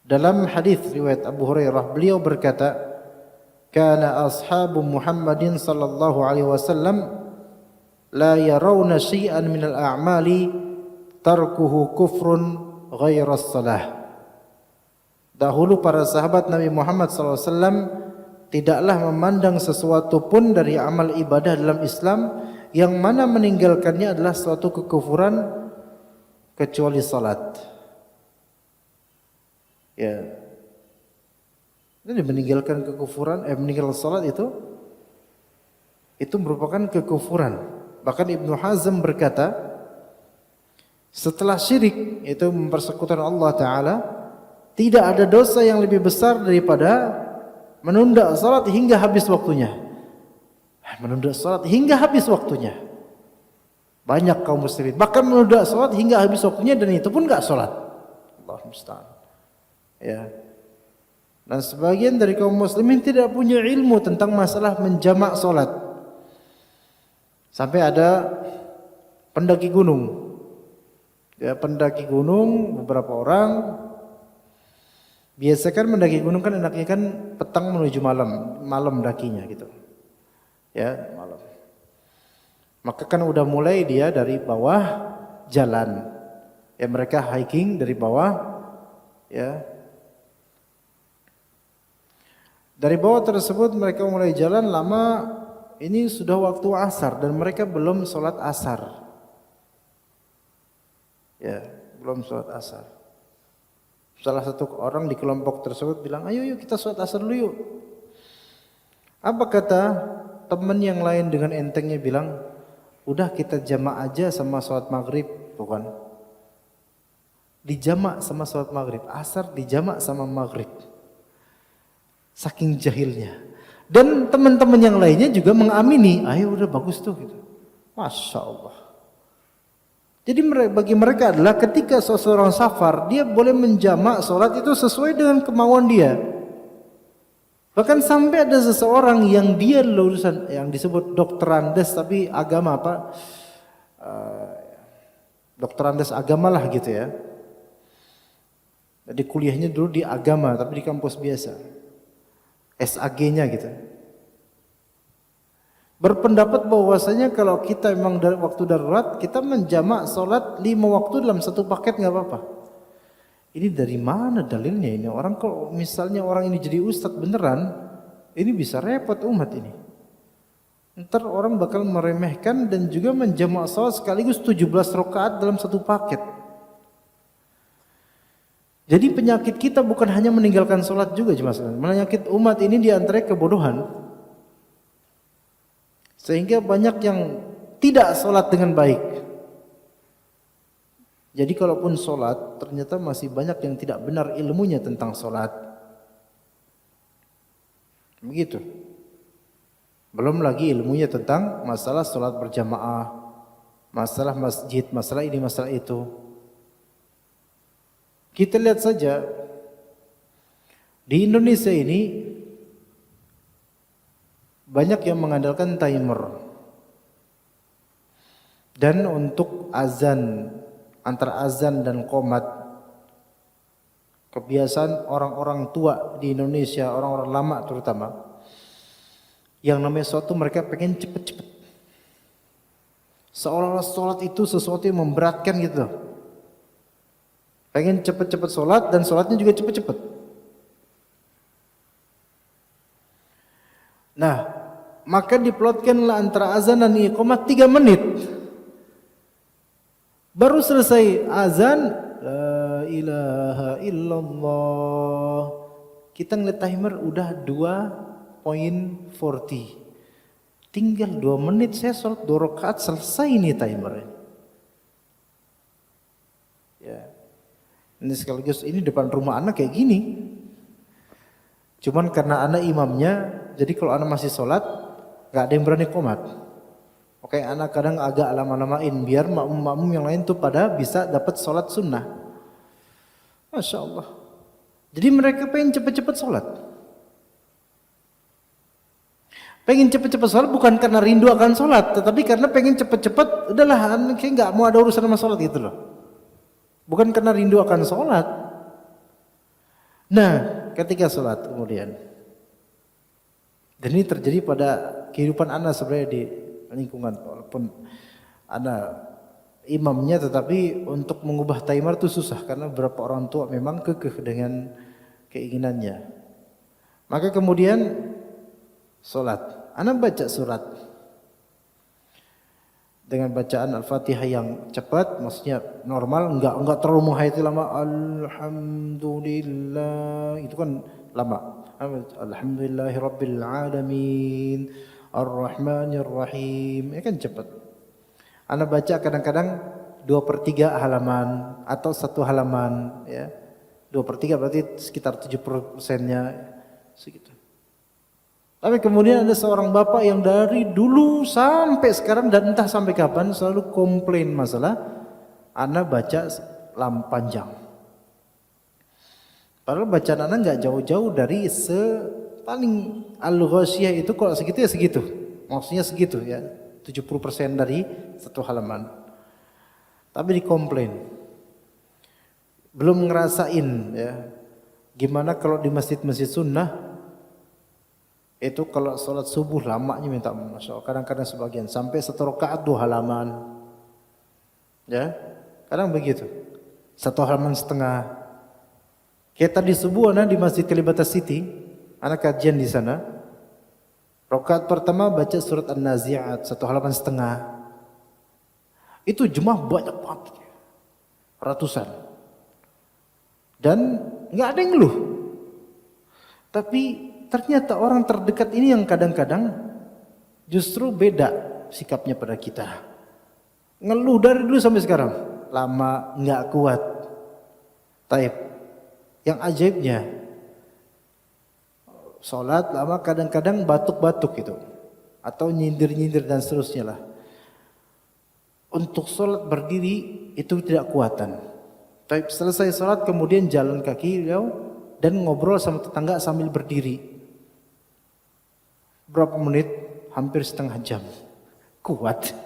dalam hadis riwayat Abu Hurairah beliau berkata, "Kana ashabu Muhammadin sallallahu alaihi wasallam la yarawna syai'an minal a'mali tarkuhu kufrun ghairas salah." Dahulu para sahabat Nabi Muhammad sallallahu alaihi wasallam tidaklah memandang sesuatu pun dari amal ibadah dalam Islam yang mana meninggalkannya adalah suatu kekufuran kecuali salat. Ya, jadi meninggalkan kekufuran, meninggalkan salat itu merupakan kekufuran. Bahkan Ibnu Hazm berkata, setelah syirik itu mempersekutukan Allah Taala, tidak ada dosa yang lebih besar daripada menunda salat hingga habis waktunya. Menunda salat hingga habis waktunya. Banyak kaum muslimin bahkan menunda salat hingga habis waktunya dan itu pun enggak salat. Allahu musta'an. Ya. Dan sebagian dari kaum muslimin tidak punya ilmu tentang masalah menjamak salat. Sampai ada pendaki gunung. Ya, pendaki gunung beberapa orang biasa kan mendaki gunung kan enaknya kan petang menuju malam dakinya gitu. Ya, malam. Maka kan udah mulai dia dari bawah jalan. Ya, mereka hiking dari bawah ya. Dari bawah tersebut mereka mulai jalan lama, ini sudah waktu asar dan mereka belum sholat asar. Ya, belum sholat asar. Salah satu orang di kelompok tersebut bilang, ayo yuk kita sholat asar dulu yuk. Apa kata teman yang lain dengan entengnya bilang, udah kita jamak aja sama sholat maghrib, bukan? Dijamak sama sholat maghrib, asar dijamak sama maghrib. Saking jahilnya. Dan teman-teman yang lainnya juga mengamini, ayo udah bagus tuh gitu. Masya Allah. Jadi bagi mereka adalah ketika seseorang safar, dia boleh menjamak sholat itu sesuai dengan kemauan dia. Bahkan sampai ada seseorang yang dia lulusan yang disebut dokterandes tapi agama apa? Dokterandes agama lah gitu ya. Jadi kuliahnya dulu di agama tapi di kampus biasa. SAG-nya gitu. Berpendapat bahwasanya kalau kita memang dari waktu darurat, kita menjamak sholat 5 waktu dalam satu paket nggak apa-apa. Ini dari mana dalilnya ini? Orang kalau misalnya orang ini jadi ustadz beneran, ini bisa repot umat ini. Ntar orang bakal meremehkan dan juga menjamak sholat sekaligus 17 rakaat dalam satu paket. Jadi penyakit kita bukan hanya meninggalkan sholat juga cuma penyakit umat ini diantaranya kebodohan. Sehingga banyak yang tidak sholat dengan baik. Jadi kalaupun sholat ternyata masih banyak yang tidak benar ilmunya tentang sholat. Begitu. Belum lagi ilmunya tentang masalah sholat berjamaah, masalah masjid, masalah ini, masalah itu. Kita lihat saja di Indonesia ini banyak yang mengandalkan timer. Dan untuk azan, antara azan dan qomat, kebiasaan orang-orang tua di Indonesia, orang-orang lama terutama, yang namanya suatu mereka pengen cepet-cepet. Seolah-olah sholat itu sesuatu yang memberatkan gitu. pengen cepet-cepet sholat dan sholatnya juga cepet-cepet. Nah, maka diplotkanlah antara azan dan iqamah 3 menit. Baru selesai azan, la ilaha illallah. Kita ngeliat timer udah 2.40. Tinggal 2 menit saya sholat 2 rakaat selesai nih timernya. Ya. Ini sekaligus ini depan rumah anak kayak gini. Cuman karena anak imamnya, jadi kalau anak masih sholat, gak ada yang berani qomat. Oke, anak kadang agak lama-lamain biar makmum-makmum yang lain tuh pada bisa dapat sholat sunnah. Masya Allah. Jadi mereka pengen cepet-cepet sholat. Pengen cepet-cepet sholat bukan karena rindu akan sholat, tetapi karena pengen cepet-cepet, udahlah kayak nggak mau ada urusan sama sholat gitu loh. Bukan karena rindu akan sholat. Nah, ketika sholat kemudian, dan ini terjadi pada kehidupan anak sebenarnya di lingkungan, walaupun anak imamnya, tetapi untuk mengubah timer itu susah karena beberapa orang tua memang kekeh dengan keinginannya. Maka kemudian sholat, anak baca surat dengan bacaan Al-Fatihah yang cepat, maksudnya normal, enggak terlalu menghayati lama. Alhamdulillah, itu kan lama. Alhamdulillahirabbil alamin, Ar-Rahmanir Rahim, ini kan cepat. Anak baca kadang-kadang 2/3 halaman atau 1 halaman, ya. 2/3 berarti sekitar 70%-nya segitu. Tapi kemudian ada seorang bapak yang dari dulu sampai sekarang dan entah sampai kapan selalu komplain masalah anak baca panjang. Padahal bacaan anak nggak jauh-jauh dari paling al-ghasyiyah itu kalau segitu ya segitu. Maksudnya segitu ya, 70% dari 1 halaman. Tapi dikomplain. Belum ngerasain ya. Gimana kalau di masjid-masjid sunnah itu kalau sholat subuh lamanya minta masya Allah. Kadang-kadang sebagian sampai 1 rakaat 2 halaman. Ya, kadang begitu. 1 halaman setengah. Kayak tadi subuh anak di Masjid Kalibata City, anak kajian di sana. Rakaat pertama baca surat An-Nazi'at 1 halaman setengah. Itu jemaah banyak banget, ratusan. Dan nggak ada yang ngeluh. Tapi ternyata orang terdekat ini yang kadang-kadang justru beda sikapnya pada kita. Ngeluh dari dulu sampai sekarang, lama nggak kuat. Taib. Yang ajaibnya, sholat lama kadang-kadang batuk-batuk gitu, atau nyindir-nyindir dan seterusnya lah. Untuk sholat berdiri itu tidak kuatan. Taib selesai sholat kemudian jalan kaki dan ngobrol sama tetangga sambil berdiri. Berapa menit? Hampir setengah jam. Kuat.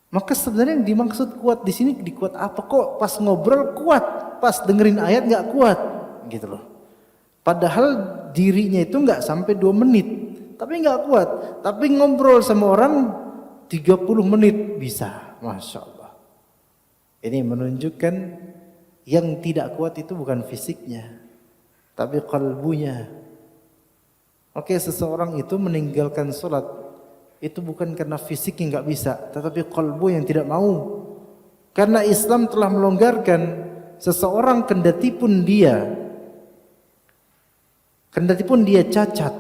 Maka sebenarnya yang dimaksud kuat di sini dikuat apa kok? Pas ngobrol kuat, pas dengerin ayat nggak kuat, gitu loh. Padahal dirinya itu nggak sampai 2 menit, tapi nggak kuat. Tapi ngobrol sama orang 30 menit bisa, masya Allah. Ini menunjukkan yang tidak kuat itu bukan fisiknya, tapi kalbunya. Oke, seseorang itu meninggalkan sholat itu bukan karena fisik yang nggak bisa, tetapi kalbu yang tidak mau. Karena Islam telah melonggarkan seseorang kendati pun dia cacat,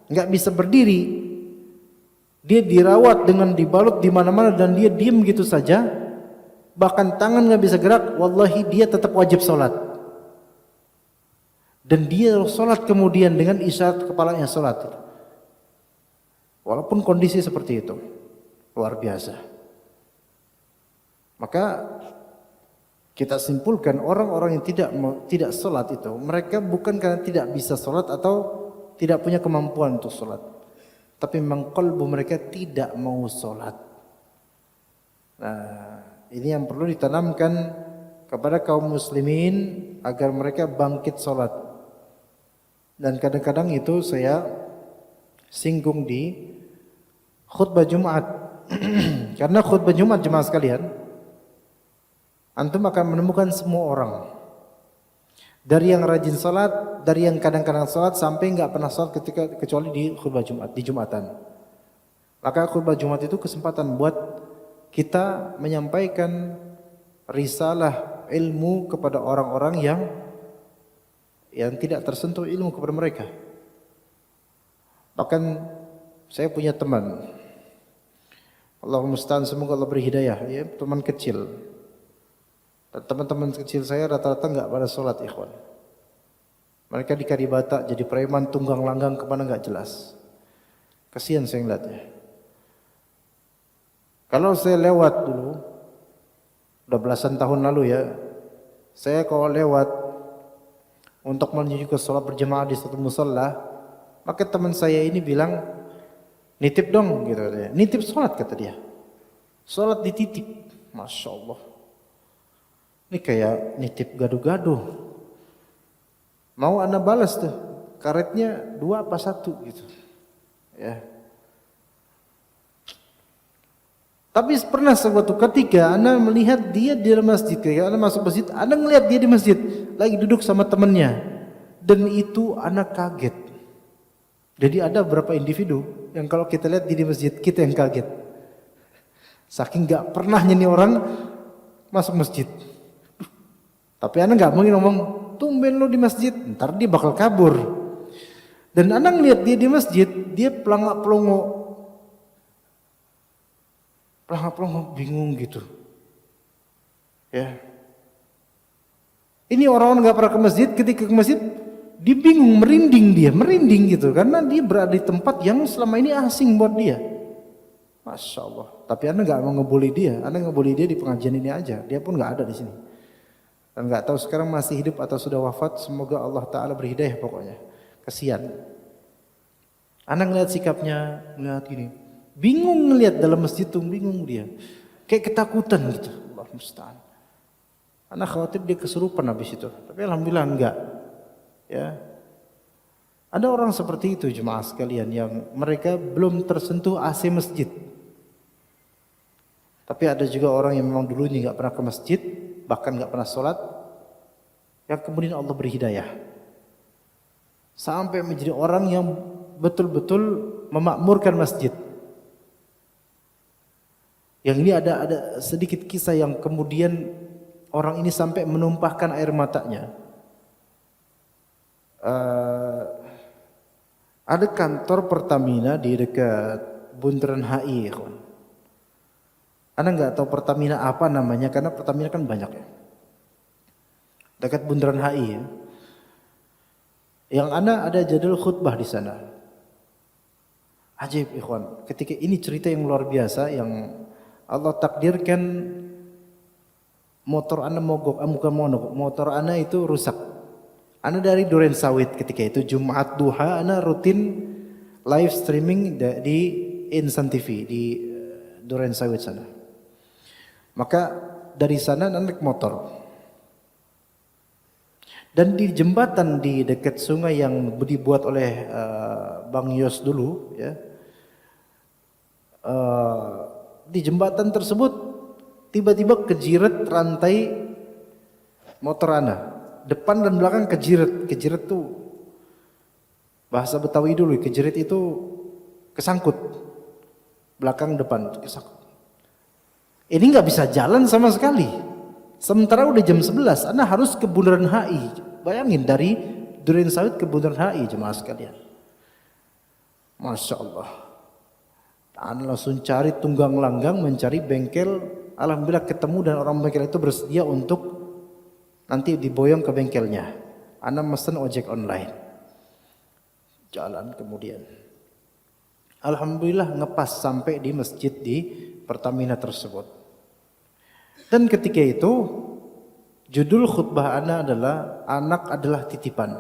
nggak bisa berdiri, dia dirawat dengan dibalut di mana-mana dan dia diam gitu saja, bahkan tangan nggak bisa gerak, wallahi dia tetap wajib sholat. Dan dia sholat kemudian dengan isyarat kepalanya sholat. Walaupun kondisi seperti itu, luar biasa. Maka kita simpulkan orang-orang yang tidak sholat itu, mereka bukan karena tidak bisa sholat atau tidak punya kemampuan untuk sholat, tapi memang qalbu mereka tidak mau sholat. Nah, ini yang perlu ditanamkan kepada kaum muslimin agar mereka bangkit sholat. Dan kadang-kadang itu saya singgung di khutbah Jumat. Karena khutbah Jumat jemaah sekalian, antum akan menemukan semua orang. Dari yang rajin salat, dari yang kadang-kadang salat sampai enggak pernah salat kecuali di khutbah Jumat, di Jumatan. Maka khutbah Jumat itu kesempatan buat kita menyampaikan risalah ilmu kepada orang-orang yang tidak tersentuh ilmu kepada mereka. Bahkan saya punya teman, Allahumma musta'an, semoga Allah beri hidayah, ya, teman kecil. Dan teman-teman kecil saya rata-rata enggak pada sholat, ikhwan. Mereka di Kalibata jadi preman, tunggang langgang kemana enggak jelas. Kasihan saya ngeliatnya. Kalau saya lewat dulu, udah belasan tahun lalu ya, saya kalau lewat untuk menuju ke sholat berjamaah di satu musalla, maka teman saya ini bilang, nitip dong gitu. Nitip sholat kata dia. Sholat dititip, Masya Allah. Ini kayak nitip gaduh-gaduh. Mau ana balas tuh, karetnya 2 apa 1 gitu. Ya. Tapi pernah suatu ketika ana melihat dia di dalam masjid, kayak ana masuk masjid, ana ngelihat dia di masjid lagi duduk sama temannya. Dan itu ana kaget. Jadi ada beberapa individu yang kalau kita lihat di masjid, kita yang kaget. Saking enggak pernahnya nih orang masuk masjid. Tapi ana enggak mungkin ngomong, tumben lo di masjid, ntar dia bakal kabur. Dan ana ngelihat dia di masjid, dia pelangak-pelongo, bingung gitu. Ya. Ini orang-orang enggak pernah ke masjid, ketika ke masjid, dia bingung, merinding gitu, karena dia berada di tempat yang selama ini asing buat dia. Masya Allah. Tapi ana enggak mau ngebully dia, ana ngebully dia di pengajian ini aja. Dia pun enggak ada di sini. Dan enggak tahu sekarang masih hidup atau sudah wafat. Semoga Allah Ta'ala beri hidayah pokoknya. Kasihan. Anak ngeliat sikapnya, ngeliat gini. Bingung ngeliat dalam masjid tuh, bingung dia. Kayak ketakutan gitu. Allah musta'an. Anak khawatir dia kesurupan habis itu. Tapi alhamdulillah enggak. Ya. Ada orang seperti itu jemaah sekalian yang mereka belum tersentuh AC masjid. Tapi ada juga orang yang memang dulunya enggak pernah ke masjid, bahkan enggak pernah sholat, yang kemudian Allah beri hidayah sampai menjadi orang yang betul-betul memakmurkan masjid. Yang ini ada sedikit kisah yang kemudian orang ini sampai menumpahkan air matanya. Ada kantor Pertamina di dekat Bundaran HI, kawan. Anda nggak tahu Pertamina apa namanya, karena Pertamina kan banyak ya. Dekat Bundaran HI ya. Yang ada jadwal khutbah di sana. Ajaib ikhwan. Ketika ini cerita yang luar biasa yang Allah takdirkan motor Anda mogok, bukan mogok, motor Anda itu rusak. Anda dari Duren Sawit ketika itu Jumat duha Anda rutin live streaming di Insan TV di Duren Sawit sana. Maka dari sana naik motor. Dan di jembatan di dekat sungai yang dibuat oleh Bang Yos dulu ya. Di jembatan tersebut tiba-tiba kejiret rantai motor Ana. Depan dan belakang kejiret. Kejiret tuh bahasa Betawi dulu, kejiret itu kesangkut. Belakang depan kesangkut. Ini nggak bisa jalan sama sekali. Sementara udah jam 11, Anda harus ke Bundaran HI. Bayangin dari Duren Sawit ke Bundaran HI jemaah sekalian. Masya Allah. Anda langsung cari tunggang langgang, mencari bengkel. Alhamdulillah ketemu dan orang bengkel itu bersedia untuk nanti diboyong ke bengkelnya. Anda mesen ojek online. Jalan kemudian. Alhamdulillah ngepas sampai di masjid di Pertamina tersebut. Dan ketika itu judul khutbah Ana adalah anak adalah titipan.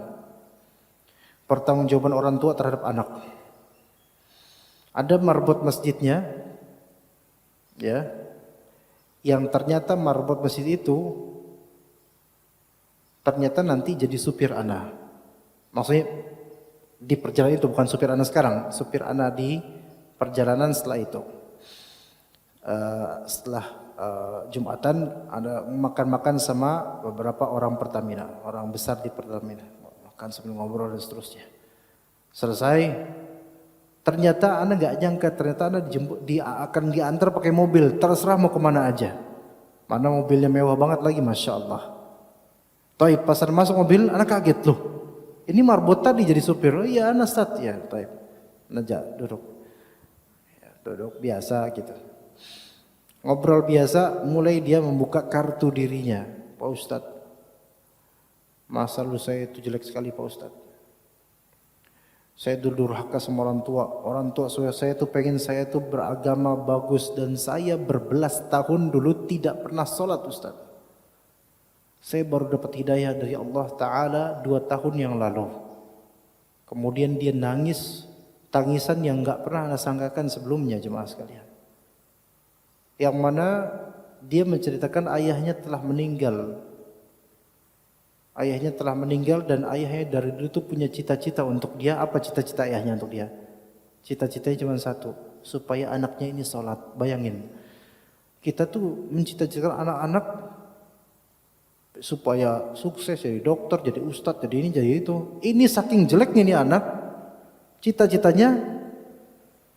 Pertanggungjawaban orang tua terhadap anak. Ada marbot masjidnya, ya, yang ternyata marbot masjid itu ternyata nanti jadi supir Ana. Maksudnya di perjalanan itu bukan supir Ana sekarang, supir Ana di perjalanan setelah itu. Setelah Jumatan ada makan-makan sama beberapa orang Pertamina, orang besar di Pertamina, makan sambil ngobrol dan seterusnya. Selesai, ternyata ana nggak nyangka ternyata ana akan diantar pakai mobil, terserah mau kemana aja. Mana mobilnya mewah banget lagi, masya Allah. Taib pas masuk mobil, ana kaget loh. Ini marbot tadi jadi supir. Oh iya, ana Ustaz ya. Taib, najak duduk, ya, duduk biasa gitu. Ngobrol biasa, mulai dia membuka kartu dirinya. Pak Ustadz, masa lalu saya itu jelek sekali Pak Ustadz. Saya dulu durhaka sama orang tua saya itu pengen saya itu beragama bagus dan saya berbelas tahun dulu tidak pernah sholat Ustadz. Saya baru dapat hidayah dari Allah Ta'ala 2 tahun yang lalu. Kemudian dia nangis, tangisan yang gak pernah anda sangkakan sebelumnya jemaah sekalian. Yang mana dia menceritakan ayahnya telah meninggal. Ayahnya telah meninggal dan ayahnya dari dulu itu punya cita-cita untuk dia. Apa cita-cita ayahnya untuk dia? Cita-citanya cuma satu, supaya anaknya ini sholat. Bayangin, kita tuh mencita-citakan anak-anak supaya sukses jadi dokter, jadi ustadz, jadi ini, jadi itu. Ini saking jeleknya ini anak, cita-citanya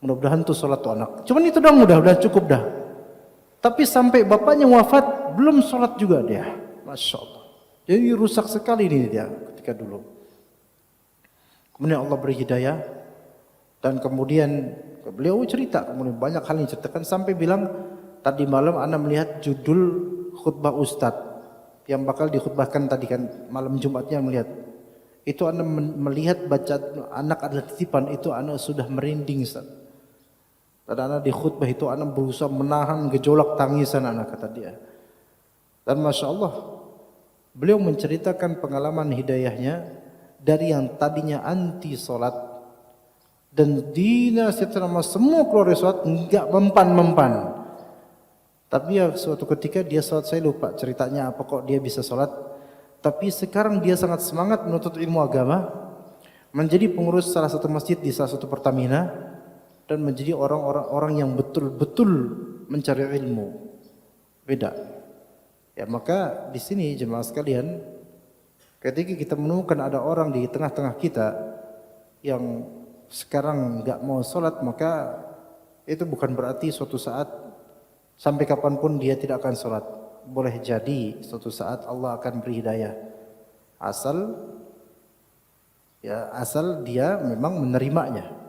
mudah-mudahan tuh sholat tuh anak. Cuman itu dong, udah cukup dah. Tapi sampai bapaknya wafat belum sholat juga dia, masya Allah. Jadi rusak sekali ini dia ketika dulu. Kemudian Allah beri hidayah dan kemudian beliau cerita, kemudian banyak hal yang diceritakan sampai bilang tadi malam ana melihat judul khutbah Ustadz yang bakal dikhutbahkan tadi kan malam Jumatnya melihat. Itu ana melihat baca anak adalah titipan itu ana sudah merinding Ustadz. Dan anak di khutbah itu anak berusaha menahan gejolak tangisan anak kata dia. Dan masya Allah, beliau menceritakan pengalaman hidayahnya dari yang tadinya anti sholat dan dinasihat sama semua keluarga sholat enggak mempan. Tapi ya suatu ketika dia sholat, saya lupa ceritanya apa kok dia bisa sholat. Tapi sekarang dia sangat semangat menuntut ilmu agama, menjadi pengurus salah satu masjid di salah satu Pertamina. Dan menjadi orang-orang yang betul-betul mencari ilmu. Beda. Ya maka di sini jemaah sekalian, ketika kita menemukan ada orang di tengah-tengah kita yang sekarang enggak mau sholat, maka itu bukan berarti suatu saat sampai kapanpun dia tidak akan sholat. Boleh jadi suatu saat Allah akan beri hidayah. Asal dia memang menerimanya.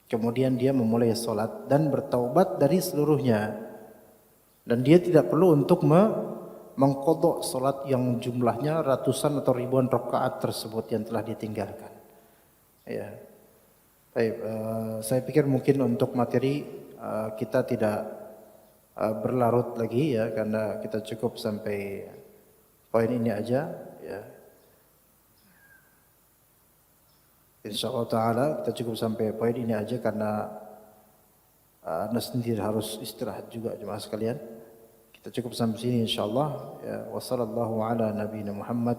Kemudian dia memulai sholat dan bertaubat dari seluruhnya. Dan dia tidak perlu untuk mengqadha sholat yang jumlahnya ratusan atau ribuan rakaat tersebut yang telah ditinggalkan. Ya. Baik, saya pikir mungkin untuk materi kita tidak berlarut lagi ya, karena kita cukup sampai poin ini aja ya. InsyaAllah ta'ala kita cukup sampai poin ini aja karena anda sendiri harus istirahat juga jemaah sekalian. Kita cukup sampai sini insyaAllah ya. Wa sallallahu ala nabiyina Muhammad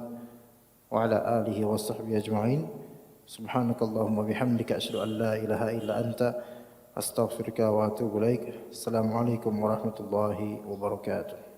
wa ala alihi wa sahbihi ajma'in. Subhanakallahumma bihamdika asyhadu an la ilaha illa anta astaghfiruka wa atubu ilaik. Assalamualaikum warahmatullahi wabarakatuh.